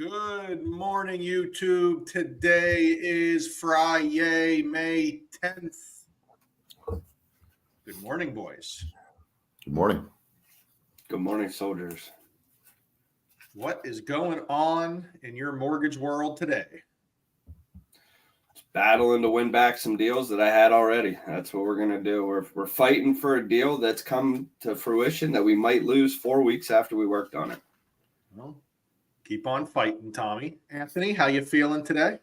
Good morning, YouTube. Today is Friday, May 10th. Good morning, boys. Good morning. Good morning, soldiers. What is going on in your mortgage world today? Battling to win back some deals that I had already. That's what we're going to do. We're fighting for a deal that's come to fruition that we might lose 4 weeks after we worked on it. Well, keep on fighting, Tommy. Anthony, how you feeling today?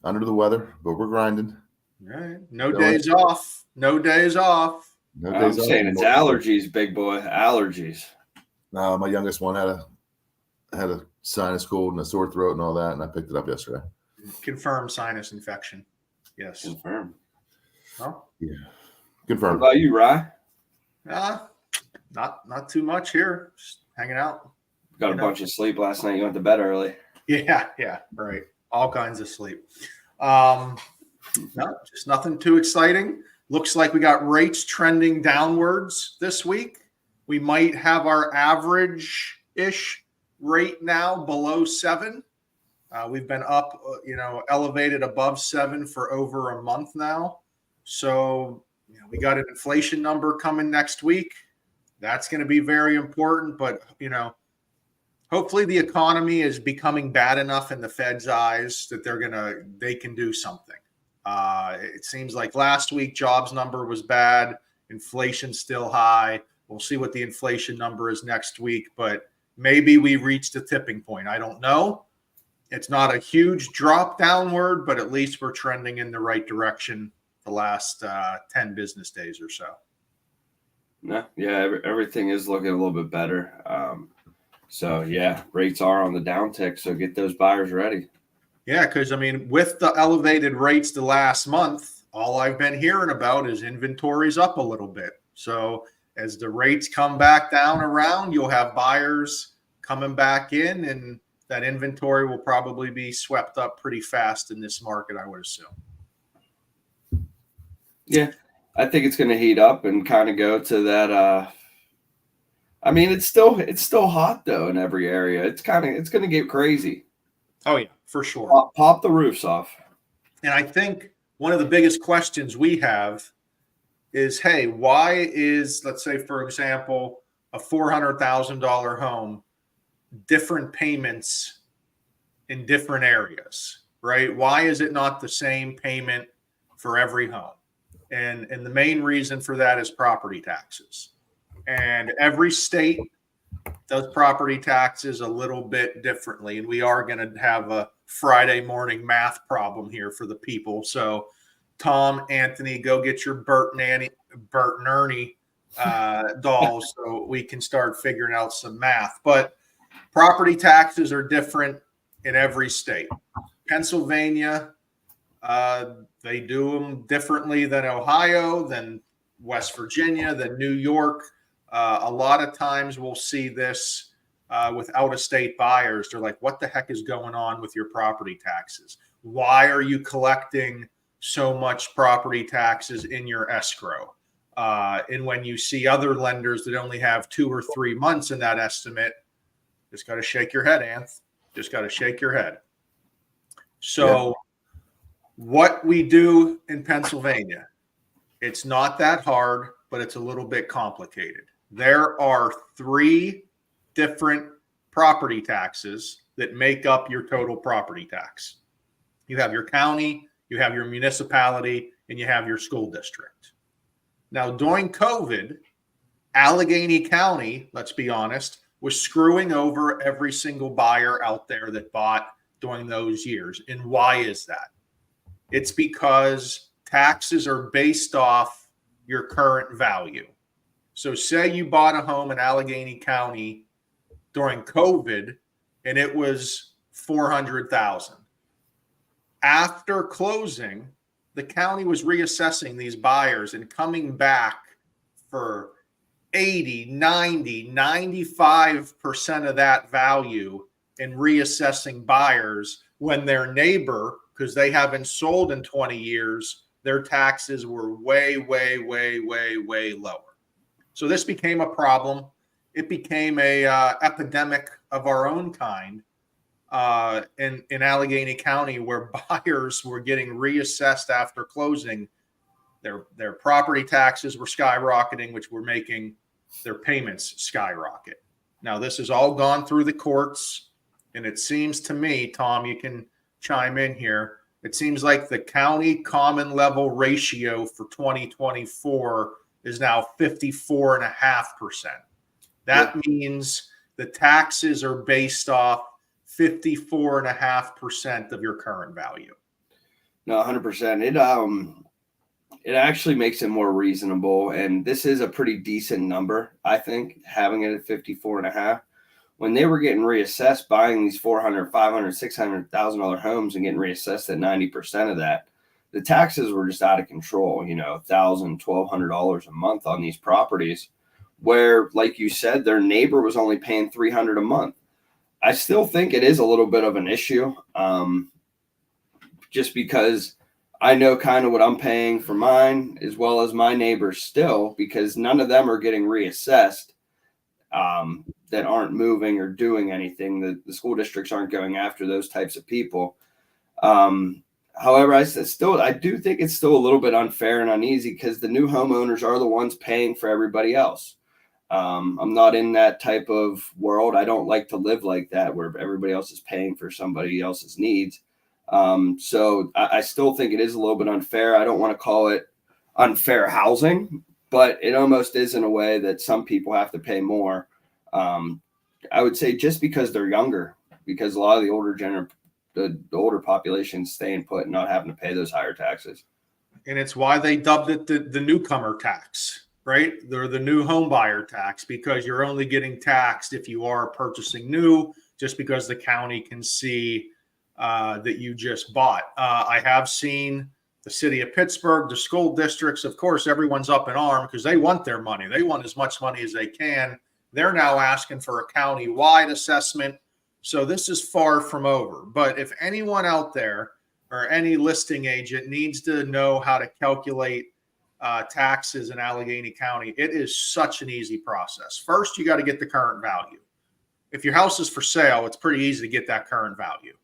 Under the weather, but we're grinding. All right. No days off. No days off. No I'm days off. saying it's allergies, big boy. Allergies. My youngest one had a sinus cold and a sore throat and all that, and I picked it up yesterday. Confirmed sinus infection. Yes. Confirmed. Well, Yeah. What Confirmed. about you, Rye? not too much here. Just hanging out. Got a bunch of sleep last night. You went to bed early. Yeah, right. All kinds of sleep. No, just nothing too exciting. Looks like we got rates trending downwards this week. We might have our average-ish rate now below 7. We've been up, elevated above 7 for over a month now. So we got an inflation number coming next week. That's going to be very important. But, hopefully the economy is becoming bad enough in the Fed's eyes that they can do something. It seems like last week jobs number was bad. Inflation's still high. We'll see what the inflation number is next week, but maybe we reached a tipping point. I don't know. It's not a huge drop downward, but at least we're trending in the right direction the last 10 business days or so. No, yeah, everything is looking a little bit better. So, yeah, rates are on the downtick, so get those buyers ready. Yeah, because, with the elevated rates the last month, all I've been hearing about is inventory's up a little bit. So as the rates come back down around, you'll have buyers coming back in, and that inventory will probably be swept up pretty fast in this market, I would assume. Yeah, I think it's going to heat up and kind of go to that. It's still hot though in every area. It's going to get crazy. Oh yeah, for sure. Pop the roofs off. And I think one of the biggest questions we have is, hey, why is, let's say, for example, a $400,000 home, different payments in different areas, right? Why is it not the same payment for every home? And the main reason for that is property taxes. And every state does property taxes a little bit differently. And we are going to have a Friday morning math problem here for the people. So Tom, Anthony, go get your Bert and Ernie dolls so we can start figuring out some math. But property taxes are different in every state. Pennsylvania, they do them differently than Ohio, than West Virginia, than New York. A lot of times we'll see this with out-of-state buyers. They're like, what the heck is going on with your property taxes? Why are you collecting so much property taxes in your escrow? And when you see other lenders that only have 2 or 3 months in that estimate, just got to shake your head, Anth. Just got to shake your head. So what we do in Pennsylvania, it's not that hard, but it's a little bit complicated. There are 3 different property taxes that make up your total property tax. You have your county, you have your municipality, and you have your school district. Now, during COVID, Allegheny County, let's be honest, was screwing over every single buyer out there that bought during those years. And why is that? It's because taxes are based off your current value. So say you bought a home in Allegheny County during COVID and it was $400,000. After closing, the county was reassessing these buyers and coming back for 80, 90, 95% of that value and reassessing buyers when their neighbor, because they haven't sold in 20 years, their taxes were way, way, way, way, way lower. So this became a problem. It became a epidemic of our own kind in Allegheny County where buyers were getting reassessed after closing. Their property taxes were skyrocketing, which were making their payments skyrocket. Now, this has all gone through the courts, and it seems to me, Tom, you can chime in here. It seems like the county common level ratio for 2024 is now 54.5%. That means the taxes are based off 54.5% of your current value. No, 100%. It actually makes it more reasonable, and this is a pretty decent number, I think, having it at 54.5. When they were getting reassessed, buying these $400,000, $500,000, $600,000 homes and getting reassessed at 90% of that, the taxes were just out of control. $1,000, $1,200 a month on these properties, where, like you said, their neighbor was only paying $300 a month. I still think it is a little bit of an issue, just because I know kind of what I'm paying for mine as well as my neighbors still, because none of them are getting reassessed that aren't moving or doing anything. The school districts aren't going after those types of people. However, I do think it's still a little bit unfair and uneasy because the new homeowners are the ones paying for everybody else. I'm not in that type of world. I don't like to live like that where everybody else is paying for somebody else's needs. So I still think it is a little bit unfair. I don't want to call it unfair housing, but it almost is in a way that some people have to pay more. I would say just because they're younger, because a lot of the older population is staying put and not having to pay those higher taxes. And it's why they dubbed it the newcomer tax, right? They're the new home buyer tax, because you're only getting taxed if you are purchasing new, just because the county can see that you just bought. I have seen the city of Pittsburgh, the school districts, of course, everyone's up in arms because they want their money. They want as much money as they can. They're now asking for a county-wide assessment. So this is far from over. But if anyone out there or any listing agent needs to know how to calculate taxes in Allegheny County, it is such an easy process. First, you got to get the current value. If your house is for sale, it's pretty easy to get that current value.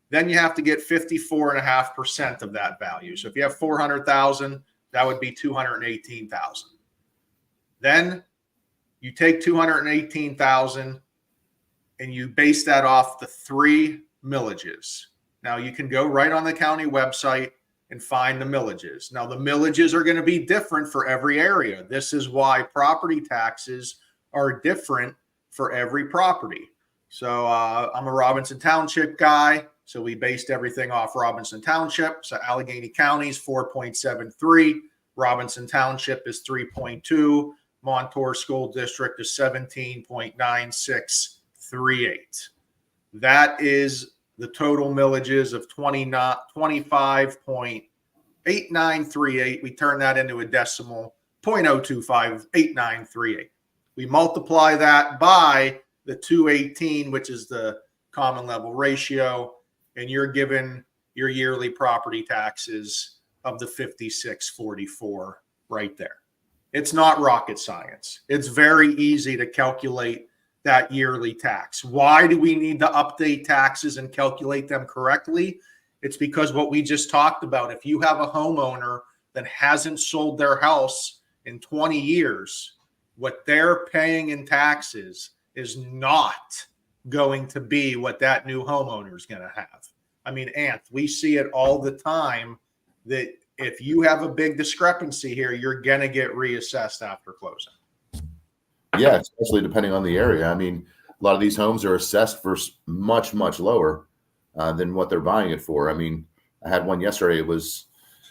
Then you have to get 54.5% of that value. So if you have 400,000, that would be 218,000. Then you take 218,000 and you base that off the 3 millages. Now you can go right on the county website and find the millages. Now the millages are going to be different for every area. This is why property taxes are different for every property. So I'm a Robinson Township guy. So we based everything off Robinson Township. So Allegheny County is 4.73. Robinson Township is 3.2. Montour School District is 17.9638. That is the total millages of 25.8938. We turn that into a decimal, 0.0258938. We multiply that by the 218, which is the common level ratio, and you're given your yearly property taxes of the 5644 right there. It's not rocket science. It's very easy to calculate that yearly tax. Why do we need to update taxes and calculate them correctly? It's because what we just talked about, if you have a homeowner that hasn't sold their house in 20 years, what they're paying in taxes is not going to be what that new homeowner is going to have. I mean, Ant, we see it all the time that if you have a big discrepancy here, you're going to get reassessed after closing. Yeah, especially depending on the area. I mean, a lot of these homes are assessed for much, much lower than what they're buying it for. I mean, I had one yesterday. It was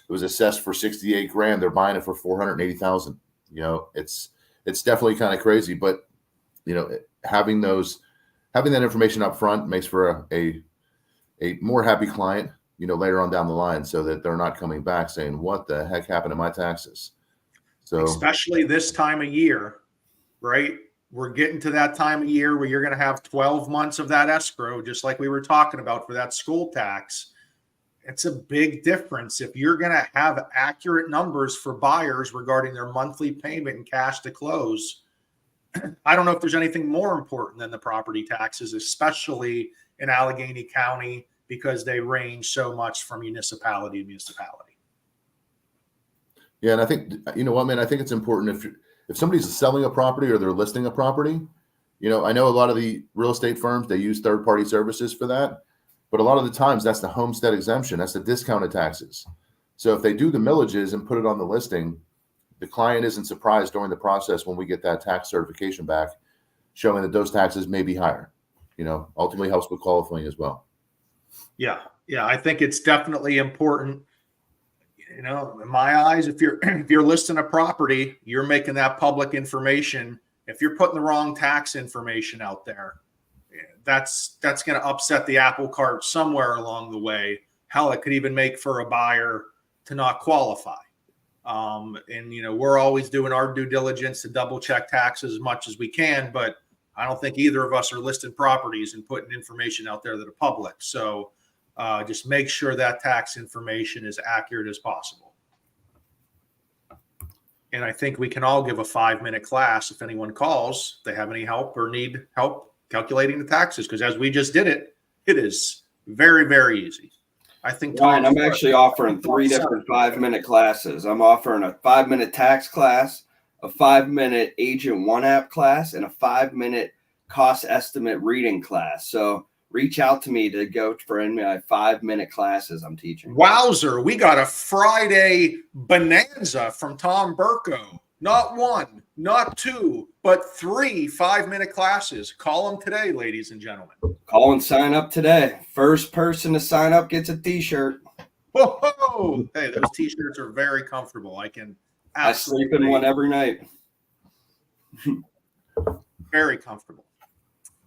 assessed for $68,000. They're buying it for $480,000. It's definitely kind of crazy. But having that information up front makes for a more happy client, later on down the line, so that they're not coming back saying, what the heck happened to my taxes? So especially this time of year, right? We're getting to that time of year where you're going to have 12 months of that escrow, just like we were talking about for that school tax. It's a big difference. If you're going to have accurate numbers for buyers regarding their monthly payment and cash to close, I don't know if there's anything more important than the property taxes, especially in Allegheny County, because they range so much from municipality to municipality. Yeah, and I think, you know what, man, I think it's important if somebody's selling a property or they're listing a property, you know, I know a lot of the real estate firms, they use third-party services for that, but a lot of the times that's the homestead exemption, that's the discounted taxes. So if they do the millages and put it on the listing, the client isn't surprised during the process when we get that tax certification back, showing that those taxes may be higher. You know, ultimately helps with qualifying as well. Yeah, I think it's definitely important. You know, in my eyes, if you're listing a property, you're making that public information. If you're putting the wrong tax information out there, that's going to upset the apple cart somewhere along the way. Hell, it could even make for a buyer to not qualify. And you know, we're always doing our due diligence to double check taxes as much as we can, but I don't think either of us are listing properties and putting information out there to the public. So just make sure that tax information is accurate as possible. And I think we can all give a 5-minute class if anyone calls, if they have any help or need help calculating the taxes. Because as we just did it, it is very, very easy. I think Ryan, I'm actually offering 3 different 5-minute classes. I'm offering a 5-minute tax class, a 5-minute Agent One app class, and a 5-minute cost estimate reading class. So reach out to me to go for any of my 5-minute classes I'm teaching. Wowzer, we got a Friday bonanza from Tom Burko. Not 1, not 2, but 3 5-minute classes. Call them today, ladies and gentlemen. Call and sign up today. First person to sign up gets a t-shirt. Whoa! Hey, those t-shirts are very comfortable. I sleep in one every night. Very comfortable.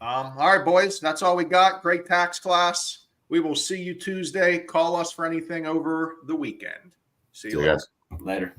All right, boys, that's all we got. Great tax class. We will see you Tuesday. Call us for anything over the weekend. See you later. Later.